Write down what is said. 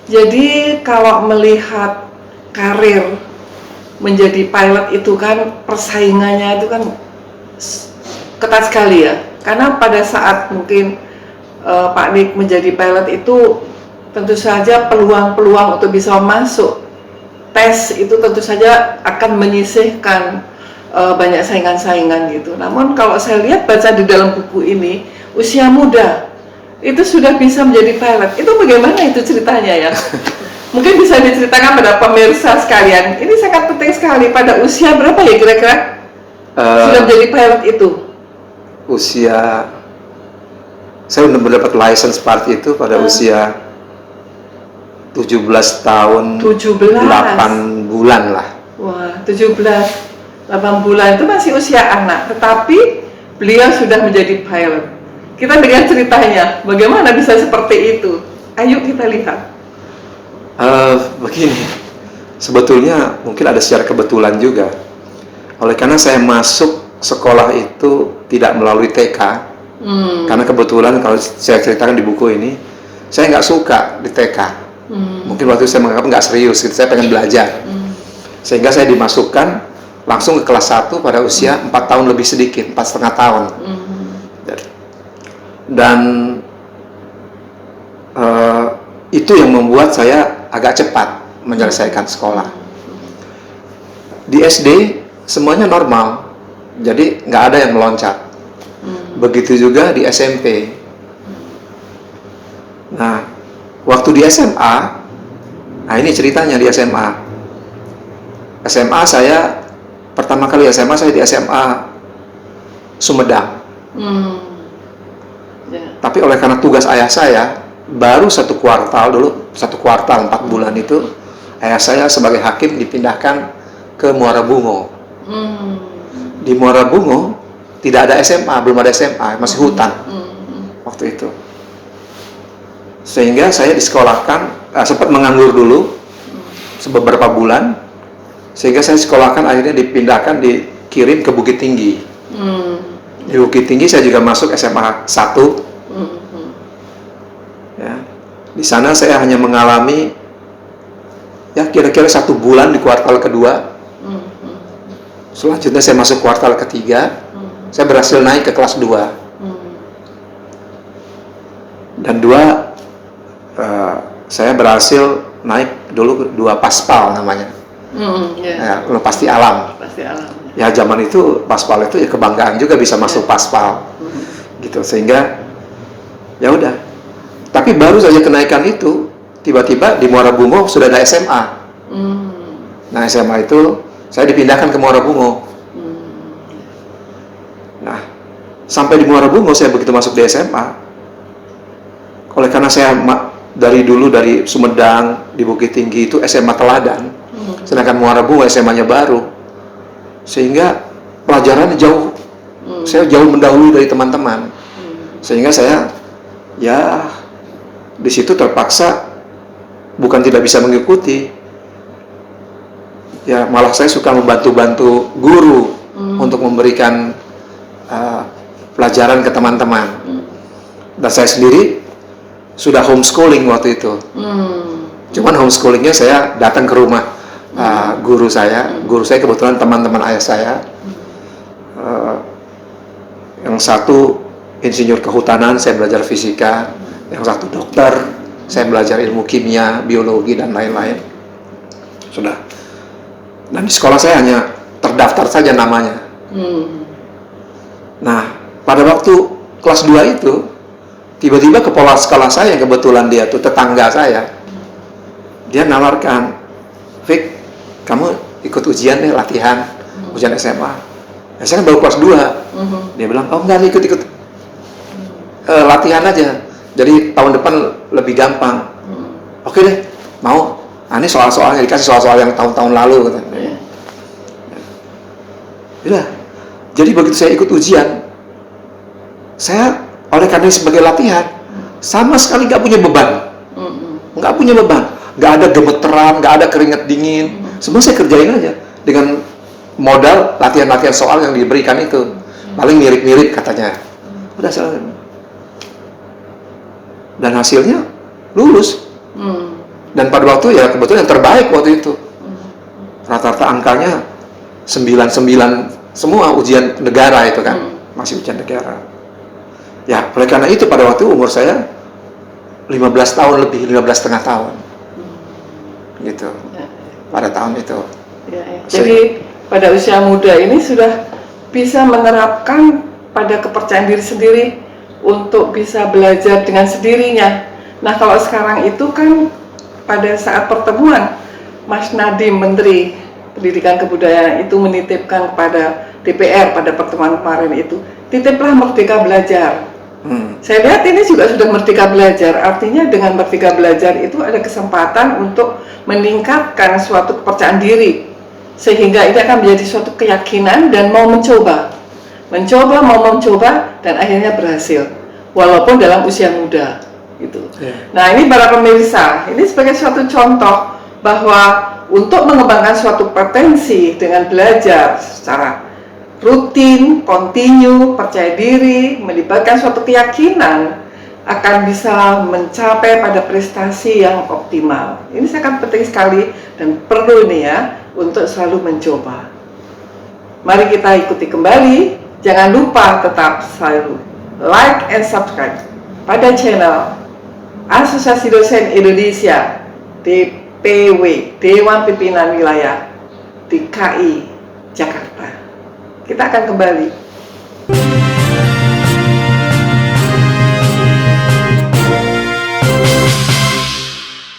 Jadi kalau melihat karir menjadi pilot itu kan persaingannya itu kan ketat sekali ya. Karena pada saat mungkin Pak Nik menjadi pilot itu tentu saja peluang-peluang untuk bisa masuk tes itu tentu saja akan menyisihkan banyak saingan-saingan gitu. Namun kalau saya lihat baca di dalam buku ini, usia muda itu sudah bisa menjadi pilot. Itu bagaimana itu ceritanya ya? Mungkin bisa diceritakan pada pemirsa sekalian. Ini sangat penting sekali. Pada usia berapa ya kira-kira sudah menjadi pilot itu? Usia saya sudah mendapat license seperti itu pada usia 17 tahun 8 bulan lah. Wah, 17 8 bulan itu masih usia anak, tetapi beliau sudah menjadi pilot. Kita dengar ceritanya, bagaimana bisa seperti itu? Ayo kita lihat. Begini, sebetulnya mungkin ada secara kebetulan juga. Oleh karena saya masuk sekolah itu tidak melalui TK, karena kebetulan kalau saya ceritakan di buku ini, saya nggak suka di TK. Mungkin waktu itu saya menganggap nggak serius, gitu. Saya pengen belajar, sehingga saya dimasukkan langsung ke kelas 1 pada usia 4 tahun lebih sedikit, 4,5 tahun. Dan itu yang membuat saya agak cepat menyelesaikan sekolah. Di SD semuanya normal, jadi nggak ada yang meloncat. Begitu juga di SMP. Nah, waktu di SMA, nah ini ceritanya di SMA. SMA saya, pertama kali SMA saya di SMA Sumedang. Tapi oleh karena tugas ayah saya, baru 1 kuartal dulu, 1 kuartal 4 bulan itu, ayah saya sebagai hakim dipindahkan ke Muara Bungo. Di Muara Bungo tidak ada SMA, belum ada SMA, masih hutan waktu itu. Sehingga saya disekolahkan, sempat menganggur dulu beberapa bulan, sehingga saya sekolahkan akhirnya dipindahkan, dikirim ke Bukit Tinggi. Di Bukit Tinggi saya juga masuk SMA 1. Ya, di sana saya hanya mengalami ya kira-kira 1 bulan di kuartal kedua. Selanjutnya saya masuk kuartal ketiga, saya berhasil naik ke kelas 2. Dan 2 saya berhasil naik dulu 2 paspal namanya. Ya, pasti alam. Ya zaman itu paspal itu ya kebanggaan juga bisa masuk paspal. Gitu, sehingga ya udah. Tapi baru saja kenaikan itu, tiba-tiba di Muara Bungo sudah ada SMA. Nah, SMA itu saya dipindahkan ke Muara Bungo. Nah, sampai di Muara Bungo saya begitu masuk di SMA, oleh karena saya dari dulu dari Sumedang di Bukit Tinggi itu SMA Teladan, sedangkan Muara Bungo SMA-nya baru, sehingga pelajarannya jauh, saya jauh mendahului dari teman-teman, sehingga saya ya di situ terpaksa bukan tidak bisa mengikuti, ya malah saya suka membantu-bantu guru untuk memberikan pelajaran ke teman-teman. Dan saya sendiri sudah homeschooling waktu itu. Cuman homeschoolingnya saya datang ke rumah guru saya. Guru saya kebetulan teman-teman ayah saya. Yang satu insinyur kehutanan, saya belajar fisika. Yang satu dokter, saya belajar ilmu kimia, biologi, dan lain-lain. Sudah. Dan di sekolah saya hanya terdaftar saja namanya. Nah, pada waktu kelas 2 itu, tiba-tiba kepala sekolah saya, yang kebetulan dia tuh tetangga saya, dia nawarkan, Vic, kamu ikut ujian deh, latihan, ujian SMA. Nah, saya kan baru kelas 2. Dia bilang, oh enggak, ikut latihan aja. Jadi tahun depan lebih gampang. Oke deh, mau. Nah, ini soal-soalnya dikasih soal-soal yang tahun-tahun lalu. Udah. Jadi begitu saya ikut ujian, saya oleh karena sebagai latihan, sama sekali nggak punya beban. Nggak punya beban. Nggak ada gemeteran, nggak ada keringat dingin. Semua saya kerjain aja dengan modal latihan-latihan soal yang diberikan itu. Paling mirip-mirip katanya. Udah selesai. Dan hasilnya lulus. Dan pada waktu ya kebetulan yang terbaik waktu itu. Rata-rata angkanya 99 semua ujian negara itu kan. Masih ujian negara. Ya, oleh karena itu pada waktu umur saya 15 tahun lebih, 15 setengah tahun. Gitu. Pada tahun itu. Jadi pada usia muda ini sudah bisa menerapkan pada kepercayaan diri sendiri untuk bisa belajar dengan sendirinya. Nah, kalau sekarang itu kan pada saat pertemuan Mas Nadiem, Menteri Pendidikan Kebudayaan itu menitipkan kepada DPR pada pertemuan kemarin itu, titiplah Merdeka Belajar. Saya lihat ini juga sudah Merdeka Belajar, artinya dengan Merdeka Belajar itu ada kesempatan untuk meningkatkan suatu kepercayaan diri, sehingga ini akan menjadi suatu keyakinan dan mau mencoba, dan akhirnya berhasil, walaupun dalam usia muda. Gitu. Nah, ini para pemirsa, ini sebagai suatu contoh bahwa untuk mengembangkan suatu potensi dengan belajar secara rutin, kontinu, percaya diri, melibatkan suatu keyakinan, akan bisa mencapai pada prestasi yang optimal. Ini sangat penting sekali dan perlu ini ya untuk selalu mencoba. Mari kita ikuti kembali. Jangan lupa tetap selalu like and subscribe pada channel Asosiasi Dosen Indonesia DPW, Dewan Pimpinan Wilayah DKI Jakarta. Kita akan kembali.